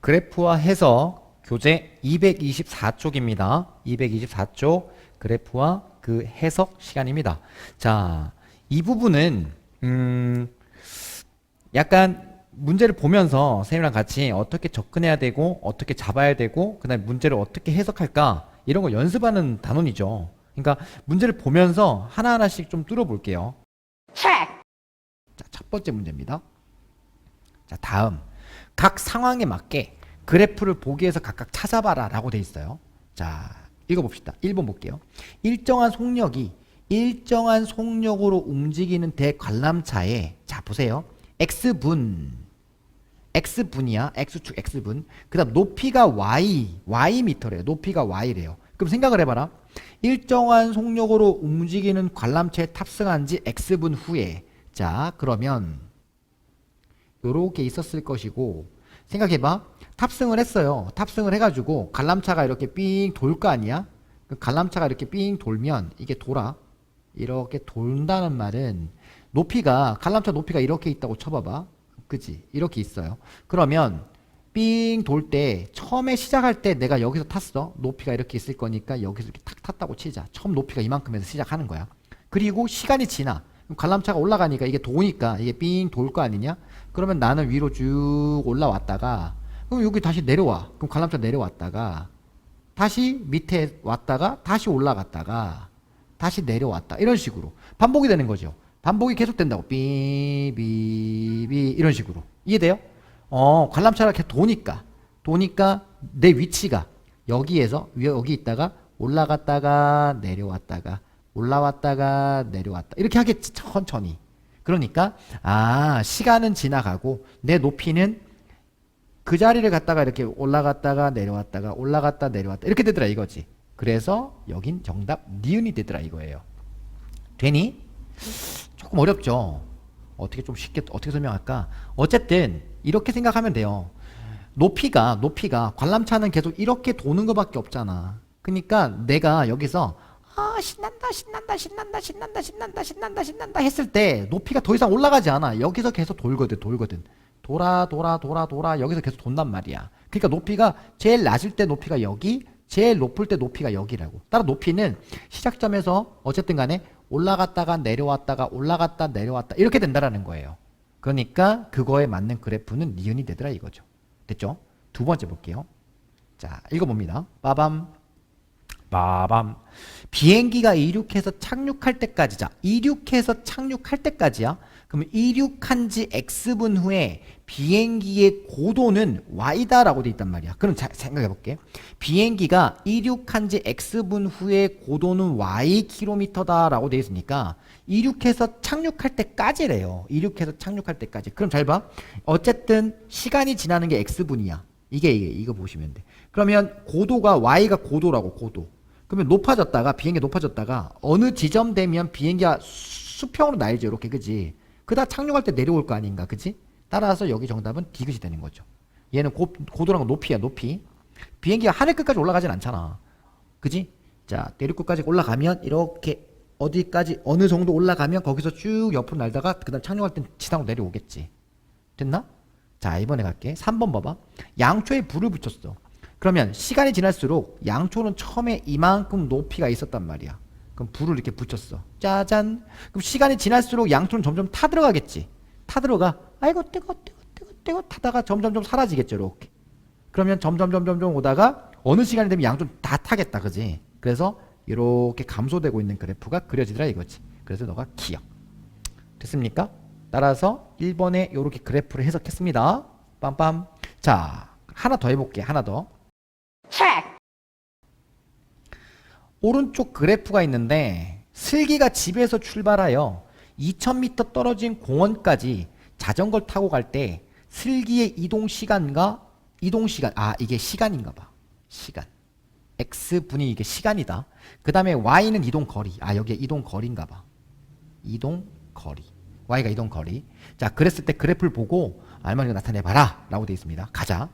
그래프와 해석 교재 224쪽입니다. 224쪽 그래프와 그 해석 시간입니다. 자, 이 부분은 약간 문제를 보면서 선생님이랑 같이 어떻게 접근해야 되고 어떻게 잡아야 되고 그 다음에 문제를 어떻게 해석할까 이런 거 연습하는 단원이죠. 그러니까 문제를 보면서 하나하나씩 좀 뚫어볼게요. 자, 첫 번째 문제입니다. 자, 다음 각 상황에 맞게 그래프를 보기에서 각각 찾아봐라 라고 돼 있어요. 자, 읽어봅시다. 1번 볼게요. 일정한 속력으로 움직이는 대관람차에, 자 보세요, X분이야. X축 X분. 그 다음 높이가 Y미터래요. 높이가 Y래요. 그럼 생각을 해봐라. 일정한 속력으로 움직이는 관람차에 탑승한 지 X분 후에, 자 그러면 요렇게 있었을 것이고, 생각해봐. 탑승을 했어요. 탑승을 해가지고 관람차가 이렇게 삥 돌 거 아니야? 그 관람차가 이렇게 삥 돌면 이게 돌아. 이렇게 돈다는 말은 관람차 높이가 이렇게 있다고 쳐봐봐. 그치? 이렇게 있어요. 그러면 삥 돌 때 처음에 시작할 때 내가 여기서 탔어. 높이가 이렇게 있을 거니까 여기서 이렇게 탁 탔다고 치자. 처음 높이가 이만큼 해서 시작하는 거야. 그리고 시간이 지나. 관람차가 올라가니까 이게 도니까 이게 삥 돌 거 아니냐? 그러면 나는 위로 쭉 올라왔다가, 그럼 여기 다시 내려와. 그럼 관람차 내려왔다가 다시 밑에 왔다가 다시 올라갔다가 다시 내려왔다. 이런 식으로 반복이 되는 거죠. 반복이 계속된다고. 삐비비 이런 식으로. 이해돼요? 관람차가 계속 도니까 내 위치가 여기에서 여기 있다가 올라갔다가 내려왔다가 올라왔다가 내려왔다 이렇게 하겠지. 천천히. 그러니까 시간은 지나가고 내 높이는 그 자리를 갔다가 이렇게 올라갔다가 내려왔다가 올라갔다 내려왔다 이렇게 되더라 이거지. 그래서 여긴 정답 니은이 되더라 이거예요. 되니? 조금 어렵죠. 어떻게 좀 쉽게 어떻게 설명할까? 어쨌든 이렇게 생각하면 돼요. 높이가 관람차는 계속 이렇게 도는 것밖에 없잖아. 그러니까 내가 여기서 신난다 했을 때 높이가 더 이상 올라가지 않아. 여기서 계속 돌거든. 돌아 여기서 계속 돈단 말이야. 그러니까 높이가 제일 낮을 때 높이가 여기, 제일 높을 때 높이가 여기라고. 따라 높이는 시작점에서 어쨌든 간에 올라갔다가 내려왔다가 올라갔다 내려왔다 이렇게 된다라는 거예요. 그러니까 그거에 맞는 그래프는 니은이 되더라 이거죠. 됐죠? 두 번째 볼게요. 자, 읽어봅니다. 빠밤. 비행기가 이륙해서 착륙할 때까지. 자, 이륙해서 착륙할 때까지야. 그러면 이륙한 지 X분 후에 비행기의 고도는 Y다라고 돼 있단 말이야. 그럼 생각해 볼게. 비행기가 이륙한 지 X분 후에 고도는 Ykm다라고 돼 있으니까 이륙해서 착륙할 때까지래요. 이륙해서 착륙할 때까지. 그럼 잘 봐. 어쨌든 시간이 지나는 게 X분이야. 이거 보시면 돼. 그러면 고도가 Y가 고도라고, 고도. 그러면 비행기가 높아졌다가 어느 지점 되면 비행기가 수평으로 날죠. 이렇게, 그지? 그다 착륙할 때 내려올 거 아닌가, 그지? 따라서 여기 정답은 디귿이 되는 거죠. 얘는 고도란 건 높이야, 높이. 비행기가 하늘 끝까지 올라가진 않잖아. 그지? 자, 내륙 끝까지 올라가면 이렇게 어디까지 어느 정도 올라가면 거기서 쭉 옆으로 날다가 그 다음 착륙할 땐 지상으로 내려오겠지. 됐나? 자, 이번에 갈게. 3번 봐봐. 양초에 불을 붙였어. 그러면 시간이 지날수록 양초는 처음에 이만큼 높이가 있었단 말이야. 그럼 불을 이렇게 붙였어. 짜잔. 그럼 시간이 지날수록 양초는 점점 타들어가겠지. 타들어가. 아이고 뜨거 타다가 점점 사라지겠죠. 이렇게. 그러면 점점 오다가 어느 시간이 되면 양초는 다 타겠다. 그지? 그래서 이렇게 감소되고 있는 그래프가 그려지더라 이거지. 그래서 너가 기억. 됐습니까? 따라서 1번에 이렇게 그래프를 해석했습니다. 빰빰. 자, 하나 더 해볼게. 하나 더. 오른쪽 그래프가 있는데 슬기가 집에서 출발하여 2000m 떨어진 공원까지 자전거를 타고 갈 때 슬기의 이동 시간 이게 시간인가 봐. 시간. X분이 이게 시간이다. 그 다음에 Y는 이동 거리. 여기에 이동 거리인가 봐. 이동 거리. Y가 이동 거리. 자, 그랬을 때 그래프를 보고 알맞은 거 나타내봐라 라고 되어 있습니다. 가자.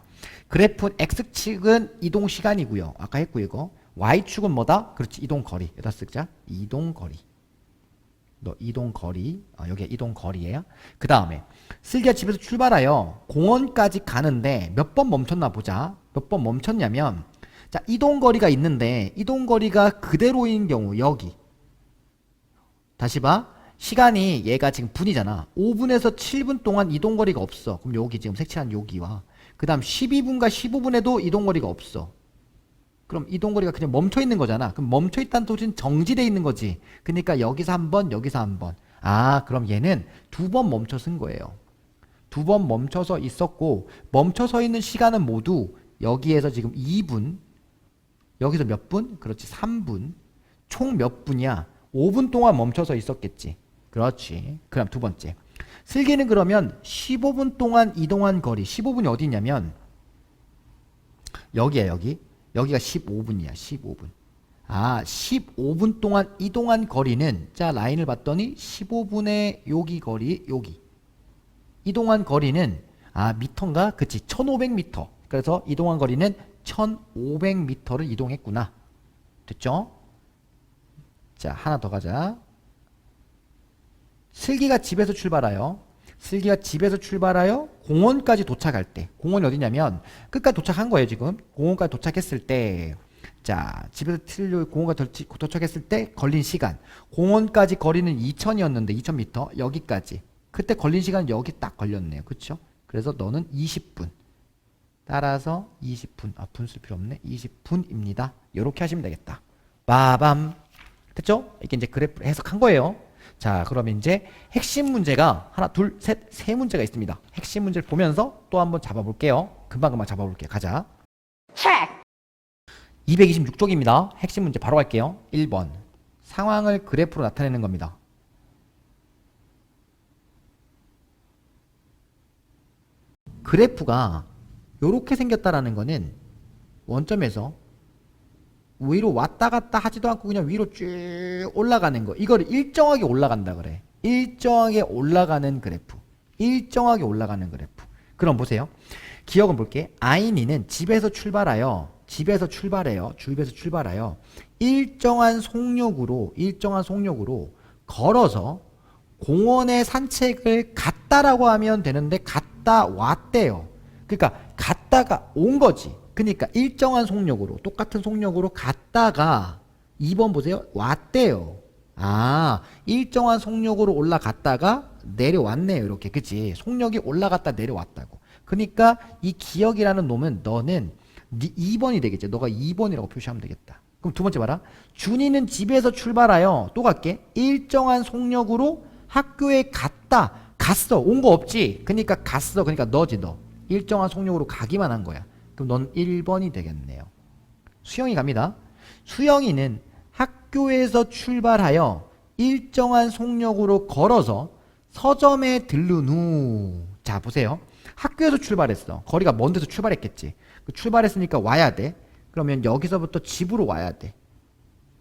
그래프 X축은 이동 시간이고요. 아까 했고 이거. Y축은 뭐다? 그렇지, 이동 거리. 여기다 쓰자. 이동 거리. 너 이동 거리, 여기가 이동 거리예요. 그 다음에 슬기가 집에서 출발하여 공원까지 가는데 몇 번 멈췄나 보자. 몇 번 멈췄냐면, 자, 이동 거리가 있는데 이동 거리가 그대로인 경우 여기. 다시 봐. 시간이 얘가 지금 분이잖아. 5분에서 7분 동안 이동 거리가 없어. 그럼 여기 지금 색칠한 여기와 그 다음 12분과 15분에도 이동 거리가 없어. 그럼 이동거리가 그냥 멈춰 있는 거잖아. 그럼 멈춰 있다는 뜻은 정지돼 있는 거지. 그러니까 여기서 한 번, 여기서 한 번. 아, 그럼 얘는 두 번 멈춰 쓴 거예요. 두 번 멈춰서 있었고, 멈춰서 있는 시간은 모두 여기에서 지금 2분, 여기서 몇 분? 그렇지, 3분. 총 몇 분이야? 5분 동안 멈춰서 있었겠지. 그렇지. 그럼 두 번째. 슬기는 그러면 15분 동안 이동한 거리. 15분이 어디 있냐면 여기야, 여기. 여기가 15분이야. 15분. 아, 15분 동안 이동한 거리는, 자, 라인을 봤더니 15분의 여기 거리, 여기. 이동한 거리는, 아, 미터인가? 그치, 1500m. 그래서 이동한 거리는 1500m를 이동했구나. 됐죠? 자, 하나 더 가자. 슬기가 집에서 출발하여 공원까지 도착할 때, 공원이 어디냐면 끝까지 도착한 거예요. 지금 공원까지 도착했을 때, 자, 집에서 공원까지 도착했을 때 걸린 시간, 공원까지 거리는 2000이었는데 2000m, 여기까지 그때 걸린 시간은 여기 딱 걸렸네요. 그쵸? 그래서 너는 20분, 따라서 20분, 아, 분 쓸 필요 없네. 20분입니다. 이렇게 하시면 되겠다. 빠밤. 됐죠? 이게 이제 그래프 해석한 거예요. 자, 그러면 이제 핵심 문제가 하나, 둘, 셋, 세 문제가 있습니다. 핵심 문제를 보면서 또 한번 잡아볼게요. 금방 잡아볼게요. 가자. 226쪽입니다. 핵심 문제 바로 갈게요. 1번. 상황을 그래프로 나타내는 겁니다. 그래프가 이렇게 생겼다라는 거는 원점에서 위로 왔다 갔다 하지도 않고 그냥 위로 쭉 올라가는 거. 이거를 일정하게 올라간다 그래. 일정하게 올라가는 그래프. 일정하게 올라가는 그래프. 그럼 보세요. 기억은 볼게. 아인이는 집에서 출발해요. 일정한 속력으로 걸어서 공원에 산책을 갔다라고 하면 되는데 갔다 왔대요. 그러니까 갔다가 온 거지. 그러니까 일정한 속력으로, 똑같은 속력으로 갔다가 2번 보세요. 왔대요. 아, 일정한 속력으로 올라갔다가 내려왔네요. 이렇게. 그치? 속력이 올라갔다 내려왔다고. 그러니까 이 기억이라는 놈은 너는 2번이 되겠지. 너가 2번이라고 표시하면 되겠다. 그럼 두 번째 봐라. 준이는 집에서 출발하여, 또 갈게. 일정한 속력으로 학교에 갔어. 온 거 없지? 그러니까 갔어. 그러니까 너지, 너. 일정한 속력으로 가기만 한 거야. 그럼 넌 1번이 되겠네요. 수영이 갑니다. 수영이는 학교에서 출발하여 일정한 속력으로 걸어서 서점에 들른 후, 자, 보세요. 학교에서 출발했어. 거리가 먼 데서 출발했겠지. 출발했으니까 와야 돼. 그러면 여기서부터 집으로 와야 돼.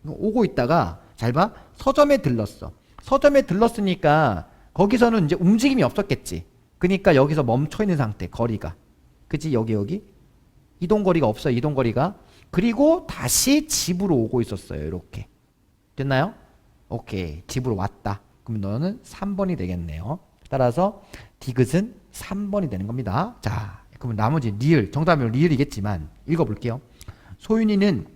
오고 있다가, 잘 봐. 서점에 들렀어. 서점에 들렀으니까 거기서는 이제 움직임이 없었겠지. 그러니까 여기서 멈춰 있는 상태, 거리가. 그치? 여기. 이동거리가 없어요. 이동거리가. 그리고 다시 집으로 오고 있었어요. 이렇게. 됐나요? 오케이. 집으로 왔다. 그럼 너는 3번이 되겠네요. 따라서 디귿은 3번이 되는 겁니다. 자, 그러면 나머지 리을, 정답은 리을이겠지만 읽어볼게요. 소윤이는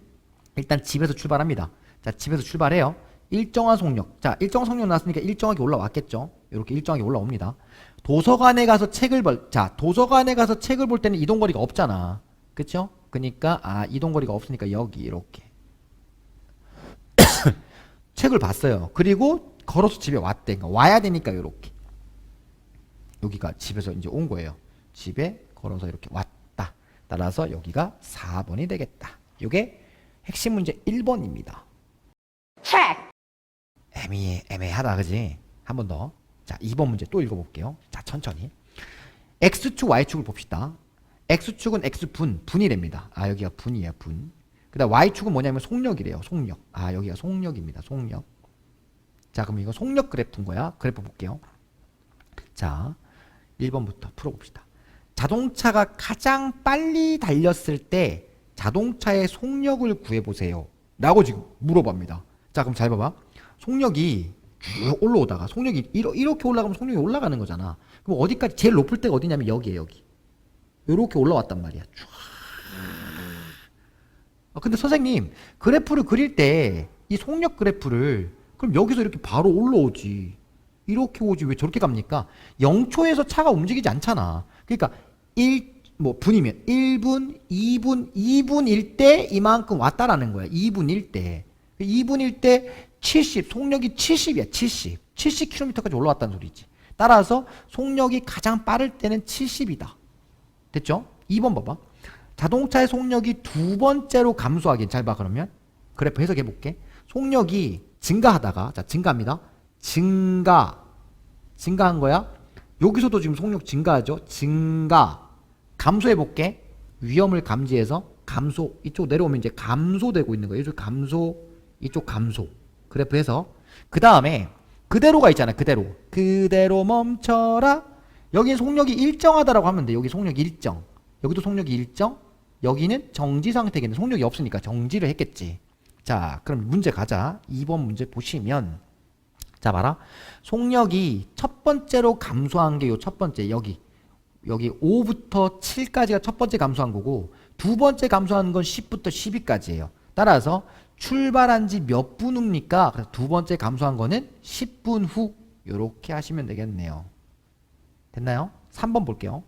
일단 집에서 출발합니다. 자, 집에서 출발해요. 일정한 속력. 자, 일정한 속력 나왔으니까 일정하게 올라왔겠죠. 이렇게 일정하게 올라옵니다. 도서관에 가서 책을 볼 때는 이동거리가 없잖아. 그쵸? 그러니까 이동거리가 없으니까 여기 이렇게 책을 봤어요. 그리고 걸어서 집에 왔대. 그러니까 와야 되니까 이렇게. 여기가 집에서 이제 온 거예요. 집에 걸어서 이렇게 왔다. 따라서 여기가 4번이 되겠다. 이게 핵심 문제 1번입니다. 애매하다, 그지? 한 번 더. 자, 2번 문제 또 읽어볼게요. 자, 천천히. X축, Y축을 봅시다. X축은 X분, 분이 됩니다. 아, 여기가 분이에요, 분. 그 다음 Y축은 뭐냐면 속력이래요, 속력. 아, 여기가 속력입니다, 속력. 자, 그럼 이거 속력 그래프인 거야. 그래프 볼게요. 자, 1번부터 풀어봅시다. 자동차가 가장 빨리 달렸을 때 자동차의 속력을 구해보세요. 라고 지금 물어봅니다. 자, 그럼 잘 봐봐. 속력이 쭉 올라오다가 속력이 이렇게 올라가면 속력이 올라가는 거잖아. 그럼 어디까지 제일 높을 때가 어디냐면 여기에요, 여기. 이렇게 올라왔단 말이야. 쭉. 근데 선생님 그래프를 그릴 때 이 속력 그래프를 그럼 여기서 이렇게 바로 올라오지. 이렇게 오지 왜 저렇게 갑니까? 0초에서 차가 움직이지 않잖아. 그러니까 분이면 1분, 2분, 2분일 때 이만큼 왔다라는 거야. 2분일 때. 2분일 때 70, 속력이 70이야. 70. 70km까지 올라왔다는 소리지. 따라서 속력이 가장 빠를 때는 70이다. 됐죠? 2번 봐봐. 자동차의 속력이 두 번째로 감소하긴 잘 봐. 그러면 그래프 해석해 볼게. 속력이 증가하다가 자 증가합니다. 증가한 거야. 여기서도 지금 속력 증가하죠. 증가. 감소해 볼게. 위험을 감지해서 감소. 이쪽 내려오면 이제 감소되고 있는 거예요. 이쪽 감소, 이쪽 감소. 그래프 해서 그 다음에 그대로가 있잖아. 그대로 멈춰라. 여기 속력이 일정하다라고 하면 돼. 여기 속력이 일정. 여기도 속력이 일정. 여기는 정지 상태겠네. 속력이 없으니까 정지를 했겠지. 자, 그럼 문제 가자. 2번 문제 보시면 자 봐라. 속력이 첫 번째로 감소한 게 요 첫 번째 여기 5부터 7까지가 첫 번째 감소한 거고 두 번째 감소한 건 10부터 12까지예요. 따라서 출발한 지 몇 분 후입니까? 그래서 두 번째 감소한 거는 10분 후. 요렇게 하시면 되겠네요. 됐나요? 3번 볼게요.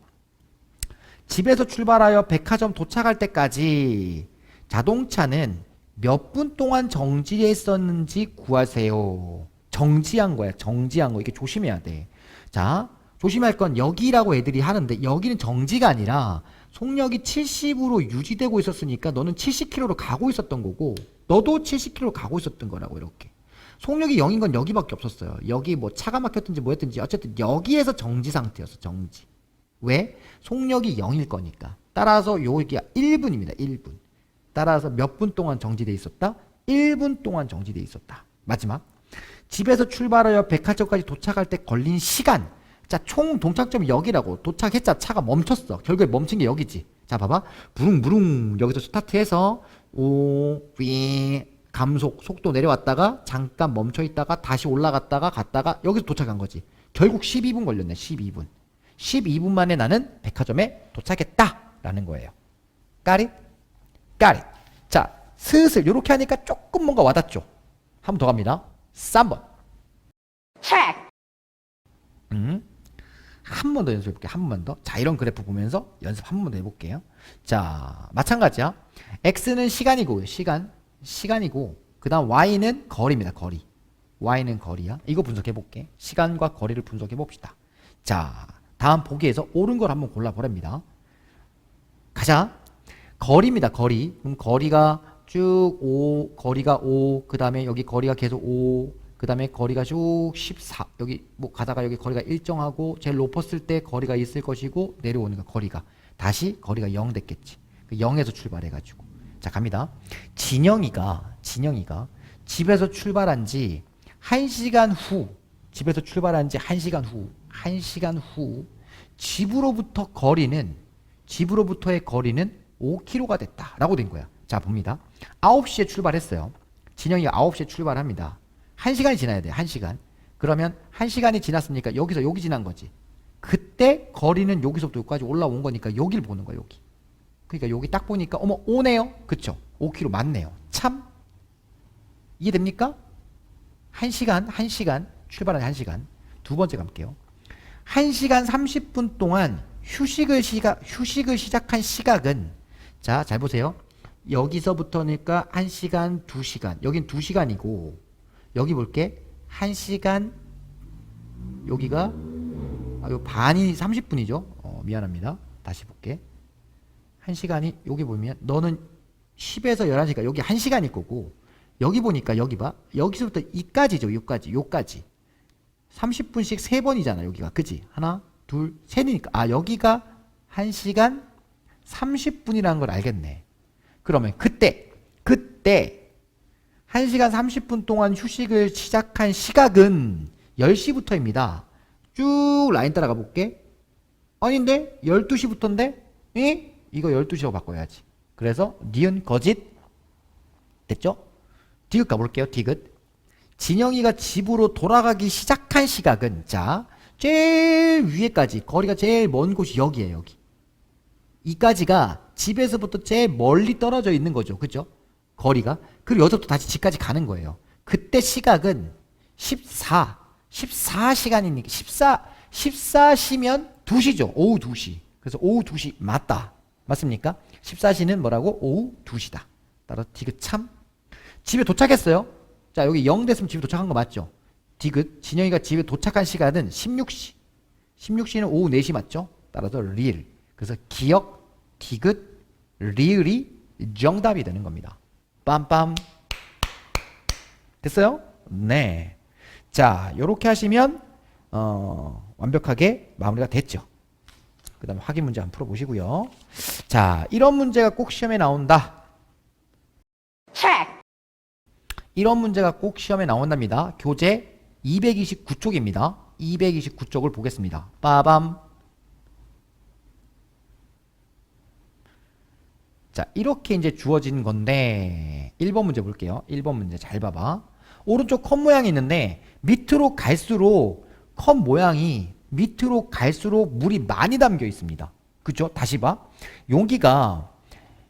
집에서 출발하여 백화점 도착할 때까지 자동차는 몇 분 동안 정지해 있었는지 구하세요. 정지한 거야. 정지한 거. 이게 조심해야 돼. 자, 조심할 건 여기라고 애들이 하는데 여기는 정지가 아니라 속력이 70으로 유지되고 있었으니까 너는 70km로 가고 있었던 거고 너도 70km로 가고 있었던 거라고 이렇게. 속력이 0인 건 여기밖에 없었어요. 여기 뭐 차가 막혔든지 뭐였든지 어쨌든 여기에서 정지 상태였어. 정지. 왜? 속력이 0일 거니까. 따라서 여기가 1분입니다. 1분. 따라서 몇 분 동안 정지돼 있었다? 1분 동안 정지돼 있었다. 마지막. 집에서 출발하여 백화점까지 도착할 때 걸린 시간. 자, 총 도착점이 여기라고. 도착했자 차가 멈췄어. 결국에 멈춘 게 여기지. 자, 봐봐. 부릉부릉 여기서 스타트해서 감속 속도 내려왔다가 잠깐 멈춰 있다가 다시 올라갔다가 갔다가 여기서 도착한 거지. 결국 12분 걸렸네. 12분. 12분 만에 나는 백화점에 도착했다 라는 거예요. 까릿? 까릿. 자, 슬슬 이렇게 하니까 조금 뭔가 와닿죠. 한 번 더 갑니다. 3번. 한 번 더 연습해 볼게요. 한 번만 더. 자, 이런 그래프 보면서 연습 한 번 더 해볼게요. 자, 마찬가지야. X는 시간이고, 시간이고, 그 다음 Y는 거리입니다. 거리. Y는 거리야. 이거 분석해 볼게. 시간과 거리를 분석해 봅시다. 자, 다음 보기에서 옳은 걸 한번 골라보랍니다. 가자. 거리입니다. 거리. 그럼 거리가 쭉 5, 거리가 5, 그 다음에 여기 거리가 계속 5, 그 다음에 거리가 쭉 14, 여기 뭐 가다가 여기 거리가 일정하고 제일 높았을 때 거리가 있을 것이고 내려오는 거 거리가 다시 거리가 0 됐겠지. 0에서 출발해가지고. 자, 갑니다. 진영이가 집에서 출발한 지 1시간 후, 집에서 출발한 지 1시간 후 집으로부터의 거리는 5km가 됐다라고 된 거야. 자, 봅니다. 9시에 출발했어요. 진영이가 9시에 출발합니다. 1시간이 지나야 돼. 1시간. 그러면 1시간이 지났으니까 여기서 여기 지난 거지. 그때 거리는 여기서부터 여기까지 올라온 거니까 여기를 보는 거야. 여기. 그러니까 여기 딱 보니까 어머 오네요. 그쵸? 5km 맞네요. 참 이해됩니까? 1시간 출발한 1시간. 두 번째 갈게요. 1시간 30분 동안 휴식을 시작한 시각은 자, 잘 보세요. 여기서부터니까 1시간, 2시간. 여긴 2시간이고 여기 볼게. 1시간 여기가 요 반이 30분이죠. 미안합니다. 다시 볼게. 1시간이 여기 보면 너는 10에서 11시가 여기 1시간일 거고 여기 보니까 여기 봐. 여기서부터 이까지죠. 요까지. 30분씩 3번이잖아. 여기가. 그지? 하나, 둘, 셋이니까. 아, 여기가 1시간 30분이라는 걸 알겠네. 그러면 그때 1시간 30분 동안 휴식을 시작한 시각은 10시부터입니다. 쭉 라인 따라가 볼게. 아닌데? 12시부터인데? 이거 12시라고 바꿔야지. 그래서 니은 거짓 됐죠? 디귿 가볼게요. 디귿. 진영이가 집으로 돌아가기 시작한 시각은 자 제일 위에까지 거리가 제일 먼 곳이 여기에요. 여기. 이까지가 집에서부터 제일 멀리 떨어져 있는 거죠. 그죠? 거리가. 그리고 여기서부터 다시 집까지 가는 거예요. 그때 시각은 14시간이니까 14시면 2시죠. 오후 2시. 그래서 오후 2시 맞다. 맞습니까? 14시는 뭐라고? 오후 2시다. 따라서 디귿 참. 집에 도착했어요. 자, 여기 0 됐으면 집에 도착한 거 맞죠? 디귿. 진영이가 집에 도착한 시간은 16시. 16시는 오후 4시 맞죠? 따라서 리을. 그래서 기억, 디귿, 리을이 정답이 되는 겁니다. 빰빰. 됐어요? 네. 자, 요렇게 하시면 완벽하게 마무리가 됐죠. 그 다음에 확인 문제 한번 풀어보시고요. 자, 이런 문제가 꼭 시험에 나온다. 이런 문제가 꼭 시험에 나온답니다. 교재 229쪽입니다. 229쪽을 보겠습니다. 빠밤. 자, 이렇게 이제 주어진 건데 1번 문제 볼게요. 1번 문제 잘 봐봐. 오른쪽 컵 모양이 있는데 밑으로 갈수록 컵 모양이 밑으로 갈수록 물이 많이 담겨 있습니다. 그쵸? 다시 봐. 용기가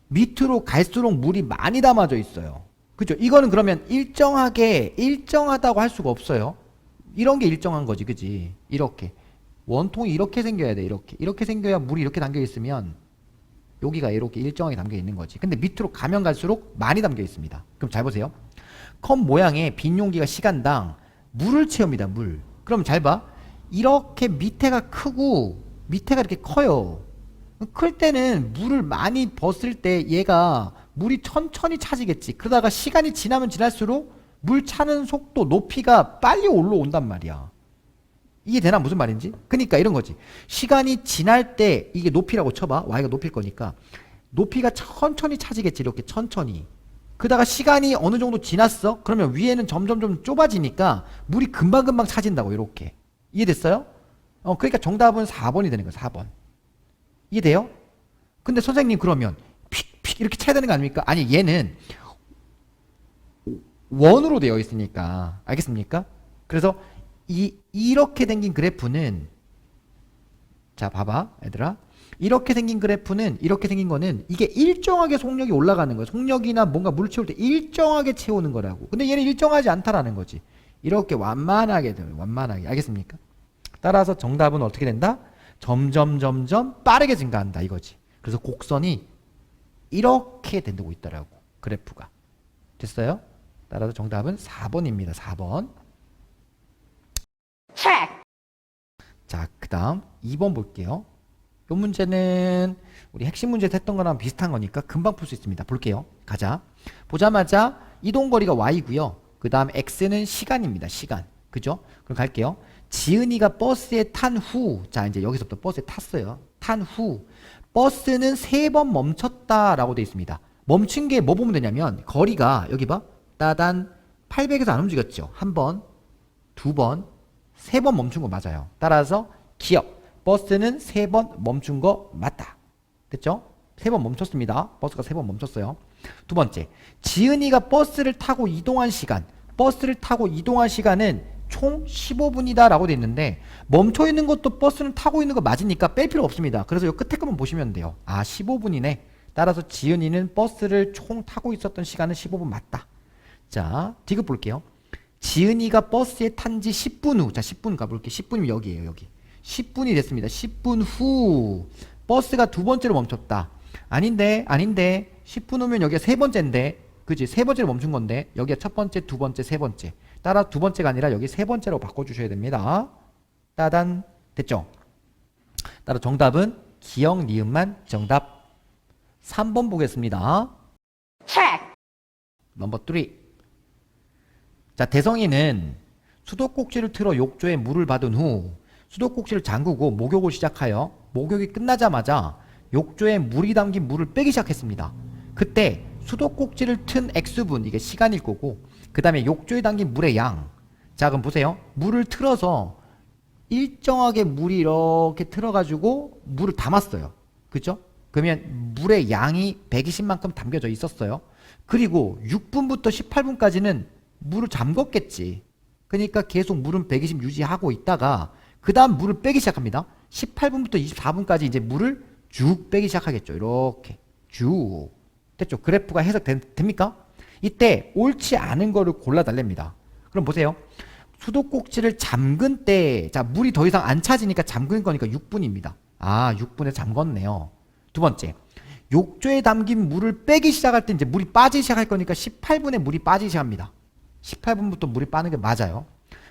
밑으로 갈수록 물이 많이 담아져 있어요. 그죠? 이거는 그러면 일정하다고 할 수가 없어요. 이런 게 일정한 거지. 그지? 이렇게. 원통이 이렇게 생겨야 돼. 이렇게 생겨야 물이 이렇게 담겨 있으면 여기가 이렇게 일정하게 담겨 있는 거지. 근데 밑으로 가면 갈수록 많이 담겨 있습니다. 그럼 잘 보세요. 컵 모양의 빈 용기가 시간당 물을 채웁니다. 물. 그럼 잘 봐. 이렇게 밑에가 크고 밑에가 이렇게 커요. 클 때는 물을 많이 벗을 때 얘가 물이 천천히 차지겠지. 그러다가 시간이 지나면 지날수록 물 차는 속도, 높이가 빨리 올라온단 말이야. 이게 되나? 무슨 말인지? 그러니까 이런 거지. 시간이 지날 때 이게 높이라고 쳐봐. y가 높일 거니까 높이가 천천히 차지겠지. 이렇게 천천히. 그러다가 시간이 어느 정도 지났어? 그러면 위에는 점점 좀 좁아지니까 물이 금방금방 차진다고. 이렇게. 이해됐어요? 그러니까 정답은 4번이 되는 거야. 4번. 이해돼요? 근데 선생님 그러면 픽픽 이렇게 차야 되는 거 아닙니까? 아니, 얘는 원으로 되어 있으니까. 알겠습니까? 그래서 이렇게 생긴 그래프는 자 봐봐 얘들아, 이렇게 생긴 그래프는, 이렇게 생긴 거는 이게 일정하게 속력이 올라가는 거야. 속력이나 뭔가 물을 채울 때 일정하게 채우는 거라고. 근데 얘는 일정하지 않다라는 거지. 이렇게 완만하게 돼요. 완만하게. 알겠습니까? 따라서 정답은 어떻게 된다? 점점 빠르게 증가한다 이거지. 그래서 곡선이 이렇게 된다고 있더라고. 그래프가. 됐어요? 따라서 정답은 4번입니다. 4번. 자, 그 다음 2번 볼게요. 이 문제는 우리 핵심 문제에서 했던 거랑 비슷한 거니까 금방 풀 수 있습니다. 볼게요. 가자. 보자마자 이동거리가 y고요. 그 다음 x는 시간입니다. 시간. 그죠? 그럼 갈게요. 지은이가 버스에 탄 후, 자 이제 여기서부터 버스에 탔어요. 탄 후 버스는 3번 멈췄다라고 되어 있습니다. 멈춘 게 뭐 보면 되냐면 거리가 여기 봐. 따단 800에서 안 움직였죠. 한 번, 두 번, 3번 멈춘 거 맞아요. 따라서 기억. 버스는 3번 멈춘 거 맞다. 됐죠? 3번 멈췄습니다. 버스가 3번 멈췄어요. 두 번째. 지은이가 버스를 타고 이동한 시간. 버스를 타고 이동한 시간은 총 15분이다 라고 돼 있는데 멈춰 있는 것도 버스는 타고 있는 거 맞으니까 뺄 필요 없습니다. 그래서 이 끝에 것만 보시면 돼요. 아, 15분이네. 따라서 지은이는 버스를 총 타고 있었던 시간은 15분 맞다. 자, 디귿 볼게요. 지은이가 버스에 탄 지 10분 후. 자, 10분 가볼게요. 10분이면 여기에요. 여기. 10분이 됐습니다. 10분 후 버스가 두 번째로 멈췄다. 아닌데 10분 후면 여기가 세 번째인데, 그지? 세 번째로 멈춘 건데 여기가 첫 번째, 두 번째, 세 번째. 따라 두 번째가 아니라 여기 세 번째로 바꿔주셔야 됩니다. 따단. 됐죠? 따라 정답은 기억, 니은만 정답. 3번 보겠습니다. 넘버 3. 자, 대성이는 수도꼭지를 틀어 욕조에 물을 받은 후 수도꼭지를 잠그고 목욕을 시작하여 목욕이 끝나자마자 욕조에 물이 담긴 물을 빼기 시작했습니다. 그때 수도꼭지를 튼 X분, 이게 시간일 거고, 그 다음에 욕조에 담긴 물의 양. 자, 그럼 보세요. 물을 틀어서 일정하게 물이 이렇게 틀어가지고 물을 담았어요. 그죠? 그러면 물의 양이 120만큼 담겨져 있었어요. 그리고 6분부터 18분까지는 물을 잠궜겠지. 그러니까 계속 물은 120 유지하고 있다가 그 다음 물을 빼기 시작합니다. 18분부터 24분까지 이제 물을 쭉 빼기 시작하겠죠. 이렇게 쭉. 됐죠? 그래프가 해석됩니까? 이때 옳지 않은 거를 골라달랍니다. 그럼 보세요. 수도꼭지를 잠근 때, 자, 물이 더 이상 안 차지니까 잠근 거니까 6분입니다. 아, 6분에 잠궜네요. 두 번째, 욕조에 담긴 물을 빼기 시작할 때 이제 물이 빠지기 시작할 거니까 18분에 물이 빠지기 시작합니다. 18분부터 물이 빠는 게 맞아요.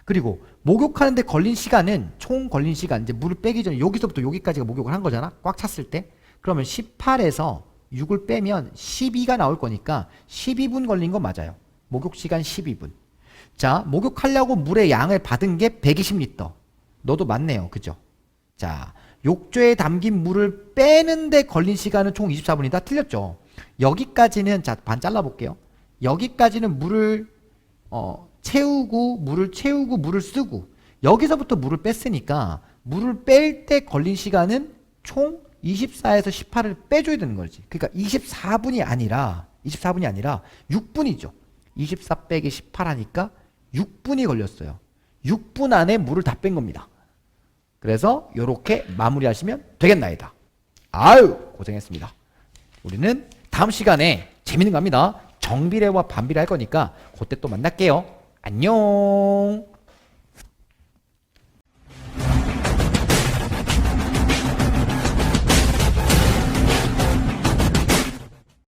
그리고 목욕하는데 걸린 시간은 총 걸린 시간, 이제 물을 빼기 전에 여기서부터 여기까지가 목욕을 한 거잖아. 꽉 찼을 때. 그러면 18에서 6을 빼면 12가 나올 거니까 12분 걸린 거 맞아요. 목욕 시간 12분. 자, 목욕하려고 물의 양을 받은 게 120리터. 너도 맞네요. 그죠? 자, 욕조에 담긴 물을 빼는데 걸린 시간은 총 24분이다. 틀렸죠? 여기까지는, 자, 반 잘라볼게요. 여기까지는 물을 채우고 물을 쓰고 여기서부터 물을 뺐으니까 물을 뺄 때 걸린 시간은 총 24에서 18을 빼줘야 되는 거지. 그러니까 24분이 아니라 6분이죠. 24 빼기 18 하니까 6분이 걸렸어요. 6분 안에 물을 다 뺀 겁니다. 그래서 이렇게 마무리하시면 되겠나이다. 아유, 고생했습니다. 우리는 다음 시간에 재밌는 거 합니다. 정비례와 반비례 할 거니까 그때 또 만날게요. 안녕.